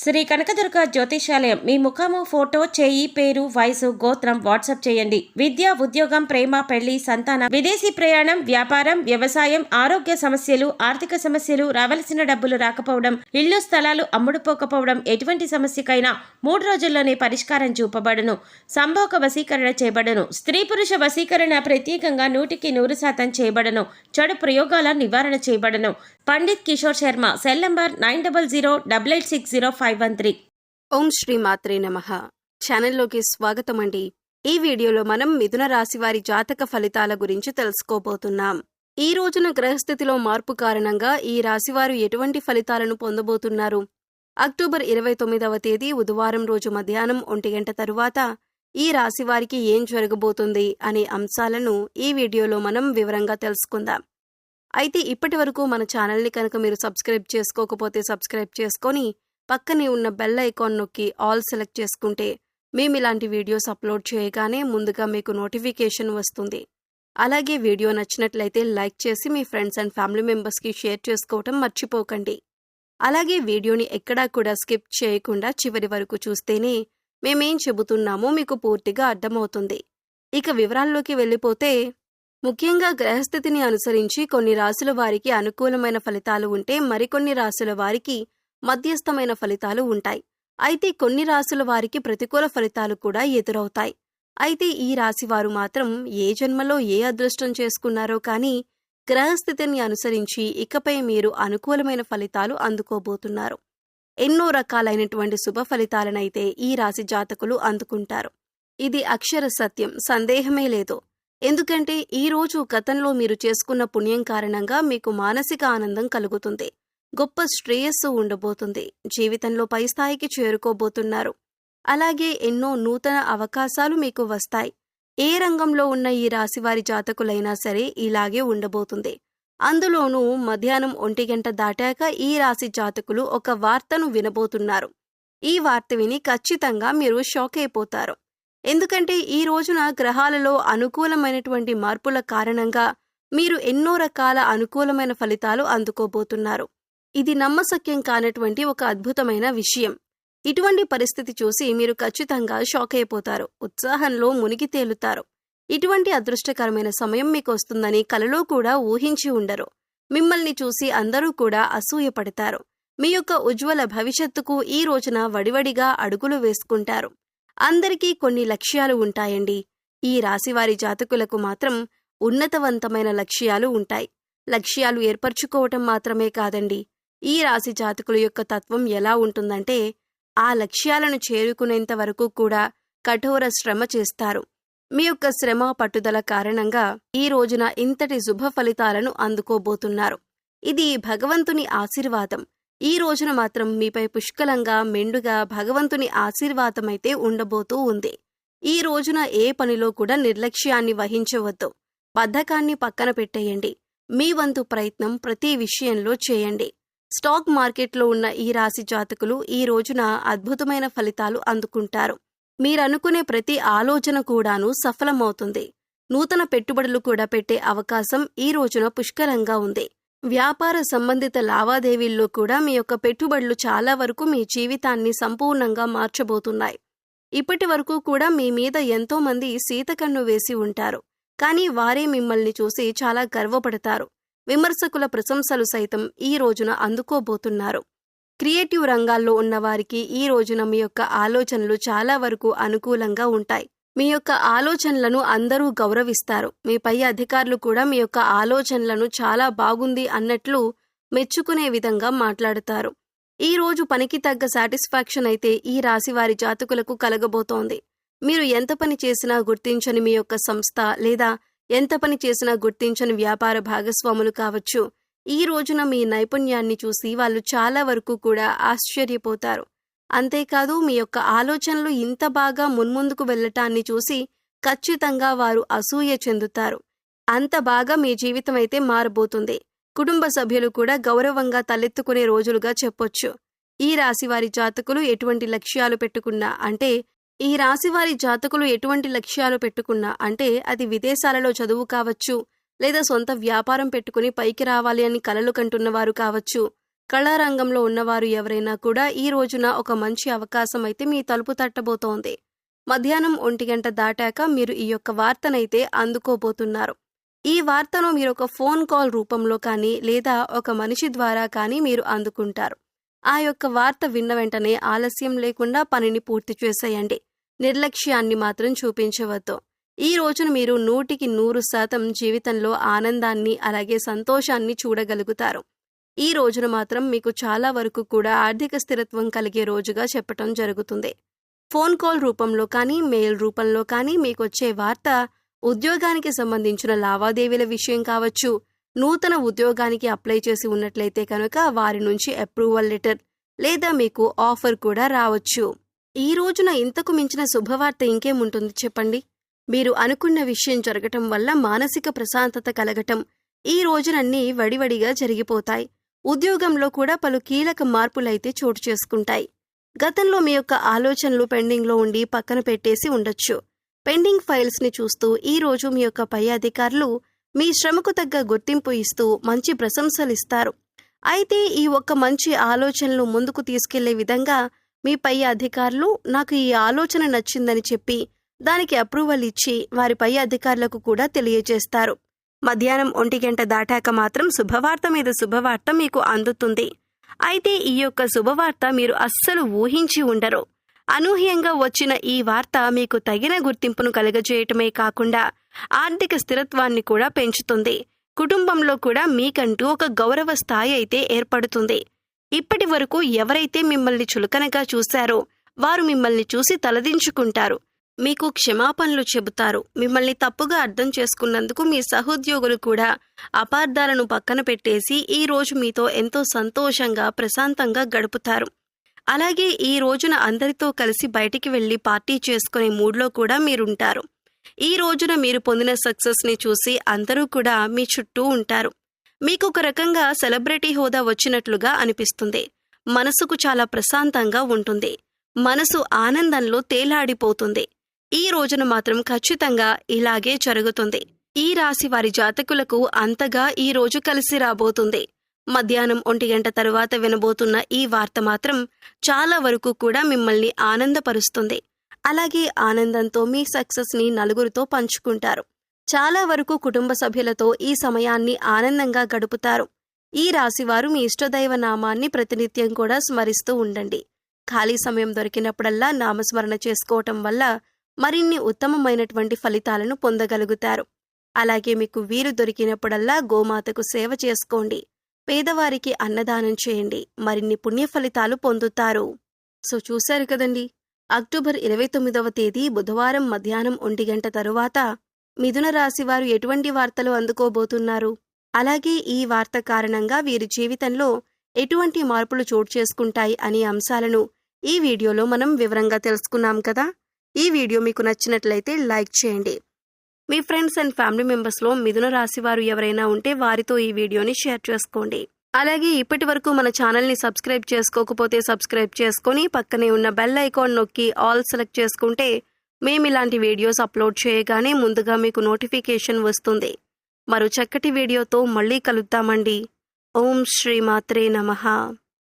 శ్రీ కనకదుర్గ జ్యోతిషాలయం మీ ముఖము ఫోటో చేయి పేరు వయసు గోత్రం వాట్సాప్ చేయండి. విద్య ఉద్యోగం ప్రేమ పెళ్లి సంతానం విదేశీ ప్రయాణం వ్యాపారం వ్యవసాయం ఆరోగ్య సమస్యలు ఆర్థిక సమస్యలు రావలసిన డబ్బులు రాకపోవడం ఇల్లు స్థలాలు అమ్ముడుపోకపోవడం ఎటువంటి సమస్యకైనా 3 రోజుల్లోనే పరిష్కారం చూపబడును. సంభోగ వశీకరణ చేయబడును. స్త్రీ పురుష వశీకరణ ప్రత్యేకంగా 100% చేయబడును. చెడు ప్రయోగాల నివారణ చేయబడును. Pandit Kishore Sharma cell number 9008860513. ఓం శ్రీ మాత్రే నమః. ఛానల్లోకి స్వాగతం అండి. ఈ వీడియోలో మనం మిథున రాశి వారి జాతక ఫలితాల గురించి తెలుసుకోబోతున్నాం. ఈ రోజున గ్రహస్థితిలో మార్పు కారణంగా ఈ రాశివారు ఎటువంటి ఫలితాలను పొందబోతున్నారు? అక్టోబర్ 29వ తేదీ బుధవారం రోజు మధ్యాహ్నం 1 గంట తరువాత ఈ రాశివారికి ఏం జరగబోతుంది అనే అంశాలను ఈ వీడియోలో మనం వివరంగా తెలుసుకుందాం. అయితే ఇప్పటి వరకు మన ఛానల్ని కనుక మీరు సబ్స్క్రైబ్ చేసుకోకపోతే సబ్స్క్రైబ్ చేసుకొని పక్కనే ఉన్న బెల్ ఐకాన్ నొక్కి ఆల్ సెలెక్ట్ చేసుకుంటే మేము ఇలాంటి వీడియోస్ అప్లోడ్ చేయగానే ముందుగా మీకు నోటిఫికేషన్ వస్తుంది. అలాగే వీడియో నచ్చినట్లయితే లైక్ చేసి మీ ఫ్రెండ్స్ అండ్ ఫ్యామిలీ మెంబర్స్కి షేర్ చేసుకోవటం మర్చిపోకండి. అలాగే వీడియోని ఎక్కడా కూడా స్కిప్ చేయకుండా చివరి వరకు చూస్తేనే మేమేం చెబుతున్నామో మీకు పూర్తిగా అర్థమవుతుంది. ఇక వివరాల్లోకి వెళ్ళిపోతే, ముఖ్యంగా గ్రహస్థితిని అనుసరించి కొన్ని రాశుల వారికి అనుకూలమైన ఫలితాలు ఉంటే మరికొన్ని రాశుల వారికి మధ్యస్థమైన ఫలితాలు ఉంటాయి. అయితే కొన్ని రాశుల వారికి ప్రతికూల ఫలితాలు కూడా ఎదురవుతాయి. అయితే ఈ రాశివారు మాత్రం ఏ జన్మలో ఏ అదృష్టం చేసుకున్నారో కానీ గ్రహస్థితిని అనుసరించి ఇకపై మీరు అనుకూలమైన ఫలితాలు అందుకోబోతున్నారు. ఎన్నో రకాలైనటువంటి శుభ ఫలితాలనైతే ఈ రాశి జాతకులు అందుకుంటారు. ఇది అక్షర సత్యం, సందేహమే లేదు. ఎందుకంటే ఈ రోజు గతంలో మీరు చేసుకున్న పుణ్యం కారణంగా మీకు మానసిక ఆనందం కలుగుతుంది. గొప్ప శ్రేయస్సు ఉండబోతుంది. జీవితంలో పై స్థాయికి చేరుకోబోతున్నారు. అలాగే ఎన్నో నూతన అవకాశాలు మీకు వస్తాయి. ఏ రంగంలో ఉన్న ఈ రాశివారి జాతకులైనా సరే ఇలాగే ఉండబోతుంది. అందులోనూ మధ్యాహ్నం 1 గంట దాటాక ఈ రాశి జాతకులు ఒక వార్తను వినబోతున్నారు. ఈ వార్త విని ఖచ్చితంగా మీరు షాక్ అయిపోతారు. ఎందుకంటే ఈ రోజున గ్రహాలలో అనుకూలమైనటువంటి మార్పుల కారణంగా మీరు ఎన్నో రకాల అనుకూలమైన ఫలితాలు అందుకోబోతున్నారు. ఇది నమ్మశక్యం కానటువంటి ఒక అద్భుతమైన విషయం. ఇటువంటి పరిస్థితి చూసి మీరు ఖచ్చితంగా షాక్ అయిపోతారు. ఉత్సాహంలో మునిగి తేలుతారు. ఇటువంటి అదృష్టకరమైన సమయం మీకు వస్తుందని కలలో కూడా ఊహించి ఉండరు. మిమ్మల్ని చూసి అందరూ కూడా అసూయపడతారు. మీ యొక్క ఉజ్వల భవిష్యత్తుకు ఈ రోజున వడివడిగా అడుగులు వేసుకుంటారు. అందరికీ కొన్ని లక్ష్యాలు ఉంటాయండి. ఈ రాశివారి జాతకులకు మాత్రం ఉన్నతవంతమైన లక్ష్యాలు ఉంటాయి. లక్ష్యాలు ఏర్పరచుకోవటం మాత్రమే కాదండి. ఈ రాశి జాతకుల యొక్క తత్వం ఎలా ఉంటుందంటే, ఆ లక్ష్యాలను చేరుకునేంత వరకు కూడా కఠోర శ్రమ చేస్తారు. మీ యొక్క శ్రమ పట్టుదల కారణంగా ఈ రోజున ఇంతటి శుభ ఫలితాలను అందుకోబోతున్నారు. ఇది భగవంతుని ఆశీర్వాదం. ఈ రోజున మాత్రం మీపై పుష్కలంగా మెండుగా భగవంతుని ఆశీర్వాదమైతే ఉండబోతూ ఉంది. ఈ రోజున ఏ పనిలో కూడా నిర్లక్ష్యాన్ని వహించవద్దు. బద్ధకాన్ని పక్కన పెట్టేయండి. మీ వంతు ప్రయత్నం ప్రతి విషయంలో చేయండి. స్టాక్ మార్కెట్లో ఉన్న ఈ రాశి జాతకులు ఈ రోజున అద్భుతమైన ఫలితాలు అందుకుంటారు. మీరనుకునే ప్రతి ఆలోచన కూడాను సఫలమవుతుంది. నూతన పెట్టుబడులు కూడా పెట్టే అవకాశం ఈ రోజున పుష్కలంగా ఉంది. వ్యాపార సంబంధిత లావాదేవీల్లో కూడా మీ యొక్క పెట్టుబడులు చాలా వరకు మీ జీవితాన్ని సంపూర్ణంగా మార్చబోతున్నాయి. ఇప్పటి వరకు కూడా మీ మీద ఎంతో మంది సీతకన్ను వేసి ఉంటారు. కానీ వారే మిమ్మల్ని చూసి చాలా గర్వపడతారు. విమర్శకుల ప్రశంసలు సైతం ఈ రోజున అందుకోబోతున్నారు. క్రియేటివ్ రంగాల్లో ఉన్నవారికి ఈ రోజున మీ యొక్క ఆలోచనలు చాలా వరకు అనుకూలంగా ఉంటాయి. మీ యొక్క ఆలోచనలను అందరూ గౌరవిస్తారు. మీ పై అధికారులు కూడా మీ యొక్క ఆలోచనలను చాలా బాగుంది అన్నట్లు మెచ్చుకునే విధంగా మాట్లాడుతారు. ఈ రోజు పనికి తగ్గ సాటిస్ఫాక్షన్ అయితే ఈ రాశివారి జాతకులకు కలగబోతోంది. మీరు ఎంత పని చేసినా గుర్తించని మీ యొక్క సంస్థ లేదా ఎంత పని చేసినా గుర్తించని వ్యాపార భాగస్వాములు కావచ్చు, ఈ రోజున మీ నైపుణ్యాన్ని చూసి వాళ్ళు చాలా వరకు కూడా ఆశ్చర్యపోతారు. అంతేకాదు మీ యొక్క ఆలోచనలు ఇంత బాగా మున్ముందుకు వెళ్లటాన్ని చూసి ఖచ్చితంగా వారు అసూయ చెందుతారు. అంత బాగా మీ జీవితం అయితే మారబోతుంది. కుటుంబ సభ్యులు కూడా గౌరవంగా తలెత్తుకునే రోజులుగా చెప్పొచ్చు. ఈ రాశివారి జాతకులు ఎటువంటి లక్ష్యాలు పెట్టుకున్నా అంటే అది విదేశాలలో చదువు కావచ్చు, లేదా సొంత వ్యాపారం పెట్టుకుని పైకి రావాలి అని కలలు కంటున్నవారు కావచ్చు, కళారంగంలో ఉన్నవారు ఎవరైనా కూడా ఈ రోజున ఒక మంచి అవకాశం అయితే మీ తలుపు తట్టబోతోంది. మధ్యాహ్నం 1 గంట దాటాక మీరు ఈ యొక్క వార్తనైతే అందుకోబోతున్నారు. ఈ వార్తను మీరు ఒక ఫోన్ కాల్ రూపంలో కానీ లేదా ఒక మనిషి ద్వారా కానీ మీరు అందుకుంటారు. ఆ యొక్క వార్త విన్న వెంటనే ఆలస్యం లేకుండా పనిని పూర్తి చేసేయండి. నిర్లక్ష్యాన్ని మాత్రం చూపించవద్దు. ఈ రోజున మీరు 100% జీవితంలో ఆనందాన్ని అలాగే సంతోషాన్ని చూడగలుగుతారు. ఈ రోజున మాత్రం మీకు చాలా వరకు కూడా ఆర్థిక స్థిరత్వం కలిగే రోజుగా చెప్పటం జరుగుతుంది. ఫోన్ కాల్ రూపంలో కానీ మెయిల్ రూపంలో కానీ మీకొచ్చే వార్త ఉద్యోగానికి సంబంధించిన లావాదేవీల విషయం కావచ్చు. నూతన ఉద్యోగానికి అప్లై చేసి ఉన్నట్లయితే కనుక వారి నుంచి అప్రూవల్ లెటర్ లేదా మీకు ఆఫర్ కూడా రావచ్చు. ఈ రోజున ఇంతకు మించిన శుభవార్త ఇంకేముంటుంది చెప్పండి. మీరు అనుకున్న విషయం జరగటం వల్ల మానసిక ప్రశాంతత కలగటం, ఈ రోజునన్నీ వడివడిగా జరిగిపోతాయి. ఉద్యోగంలో కూడా పలు కీలక మార్పులైతే చోటు చేసుకుంటాయి. గతంలో మీ యొక్క ఆలోచనలు పెండింగ్లో ఉండి పక్కన పెట్టేసి ఉండొచ్చు. పెండింగ్ ఫైల్స్ని చూస్తూ ఈ రోజు మీ యొక్క పై అధికారులు మీ శ్రమకు తగ్గ గుర్తింపు ఇస్తూ మంచి ప్రశంసలిస్తారు. అయితే ఈ ఒక్క మంచి ఆలోచనలు ముందుకు తీసుకెళ్లే విధంగా మీ పై అధికారులు నాకు ఈ ఆలోచన నచ్చిందని చెప్పి దానికి అప్రూవల్ ఇచ్చి వారి పై అధికారులకు కూడా తెలియజేస్తారు. మధ్యాహ్నం 1 గంట దాటాక మాత్రం శుభవార్త మీద శుభవార్త మీకు అందుతుంది. అయితే ఈ యొక్క శుభవార్త మీరు అస్సలు ఊహించి ఉండరు. అనూహ్యంగా వచ్చిన ఈ వార్త మీకు తగిన గుర్తింపును కలుగజేయటమే కాకుండా ఆర్థిక స్థిరత్వాన్ని కూడా పెంచుతుంది. కుటుంబంలో కూడా మీకంటూ ఒక గౌరవ స్థాయి అయితే ఏర్పడుతుంది. ఇప్పటి వరకు ఎవరైతే మిమ్మల్ని చులకనగా చూశారో వారు మిమ్మల్ని చూసి తలదించుకుంటారు. మీకు క్షమాపణలు చెబుతారు. మిమ్మల్ని తప్పుగా అర్థం చేసుకున్నందుకు మీ సహోద్యోగులు కూడా అపార్థాలను పక్కన పెట్టేసి ఈ రోజు మీతో ఎంతో సంతోషంగా ప్రశాంతంగా గడుపుతారు. అలాగే ఈ రోజున అందరితో కలిసి బయటికి వెళ్లి పార్టీ చేసుకునే మూడ్లో కూడా మీరుంటారు. ఈ రోజున మీరు పొందిన సక్సెస్ని చూసి అందరూ కూడా మీ చుట్టూ ఉంటారు. మీకు ఒక రకంగా సెలబ్రిటీ హోదా వచ్చినట్లుగా అనిపిస్తుంది. మనసుకు చాలా ప్రశాంతంగా ఉంటుంది. మనసు ఆనందంలో తేలాడిపోతుంది. ఈ రోజున మాత్రం ఖచ్చితంగా ఇలాగే జరుగుతుంది. ఈ రాశి వారి జాతకులకు అంతగా ఈ రోజు కలిసి రాబోతుంది. మధ్యాహ్నం 1 గంట తరువాత వినబోతున్న ఈ వార్త మాత్రం చాలా వరకు కూడా మిమ్మల్ని ఆనందపరుస్తుంది. అలాగే ఆనందంతో మీ సక్సెస్ని నలుగురితో పంచుకుంటారు. చాలా వరకు కుటుంబ సభ్యులతో ఈ సమయాన్ని ఆనందంగా గడుపుతారు. ఈ రాశివారు మీ ఇష్టదైవ నామాన్ని ప్రతినిత్యం కూడా స్మరిస్తూ ఉండండి. ఖాళీ సమయం దొరికినప్పుడల్లా నామస్మరణ చేసుకోవటం వల్ల మరిన్ని ఉత్తమమైనటువంటి ఫలితాలను పొందగలుగుతారు. అలాగే మీకు వీలు దొరికినప్పుడల్లా గోమాతకు సేవ చేసుకోండి. పేదవారికి అన్నదానం చేయండి. మరిన్ని పుణ్య ఫలితాలు పొందుతారు. సో చూశారు కదండి, అక్టోబర్ 29వ తేదీ బుధవారం మధ్యాహ్నం 1 గంట తరువాత మిథున రాశివారు ఎటువంటి వార్తలు అందుకోబోతున్నారు, అలాగే ఈ వార్త కారణంగా వీరి జీవితంలో ఎటువంటి మార్పులు చోటు చేసుకుంటాయి అనే అంశాలను ఈ వీడియోలో మనం వివరంగా తెలుసుకున్నాం కదా. ఈ వీడియో మీకు నచ్చినట్లయితే లైక్ చేయండి. మీ ఫ్రెండ్స్ అండ్ ఫ్యామిలీ మెంబర్స్లో మిథున రాశి వారు ఎవరైనా ఉంటే వారితో ఈ వీడియోని షేర్ చేసుకోండి. అలాగే ఇప్పటి వరకు మన ఛానల్ని సబ్స్క్రైబ్ చేసుకోకపోతే సబ్స్క్రైబ్ చేసుకొని పక్కనే ఉన్న బెల్ ఐకాన్ నొక్కి ఆల్ సెలెక్ట్ చేసుకుంటే మేము ఇలాంటి వీడియోస్ అప్లోడ్ చేయగానే ముందుగా మీకు నోటిఫికేషన్ వస్తుంది. మరో చక్కటి వీడియోతో మళ్ళీ కలుద్దామండి. ఓం శ్రీ మాత్రే నమః.